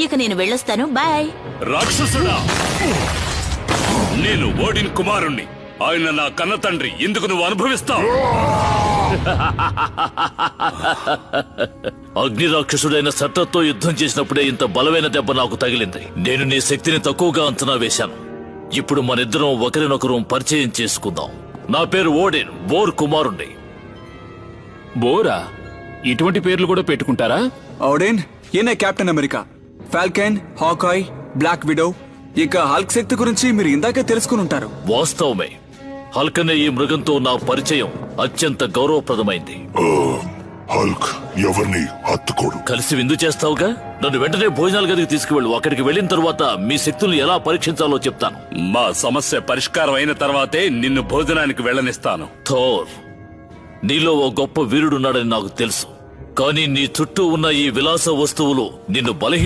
ఇక నేను వెళ్ళొస్తాను. బాయ్. రాక్షసుడా, నేను ఓడిన్ కుమారుణ్ణి. ఆయన నా కన్న తండ్రి. ఇందుకు నువ్వు అనుభవిస్తావు. అగ్ని రాక్షసుడైన సట్టతో యుద్ధం చేసినప్పుడే ఇంత బలమైన దెబ్బ నాకు తగిలింది. నేను నీ శక్తిని తక్కువగా అంచనా వేశాను. ఇప్పుడు మనిద్దరం ఒకరినొకరు పరిచయం చేసుకుందాం. నా పేరు ఓడిన్, బోర్ కుమారుణ్ణి. బోరా? ఇటువంటి పేర్లు కూడా పెట్టుకుంటారా? ఓడిన్ ఈయన Captain America, Falcon, Hawkeye, Black Widow. ఇక హల్క్ శక్తి గురించి మీరు ఇందాకే తెలుసుకుని ఉంటారు. వాస్తవమే. హల్క్ అనే ఈ మృగంతో నా పరిచయం అత్యంత గౌరవప్రదమైంది. హల్క్ ఎవరిని హత్తుకోడు. కలిసి విందు చేస్తావుగా? నన్ను వెంటనే భోజనాల గదికి తీసుకువెళ్ళు. అక్కడికి వెళ్లిన తర్వాత మీ శక్తులను ఎలా పరీక్షించాలో చెప్తాను. మా సమస్య పరిష్కారం అయిన తర్వాతే నిన్ను భోజనానికి వెళ్ళనిస్తాను. థోర్, నీలో ఓ గొప్ప వీరుడున్నాడని నాకు తెలుసు. కానీ నీ చుట్టూ ఉన్న ఈ విలాస వస్తువులు నిన్ను బలహీన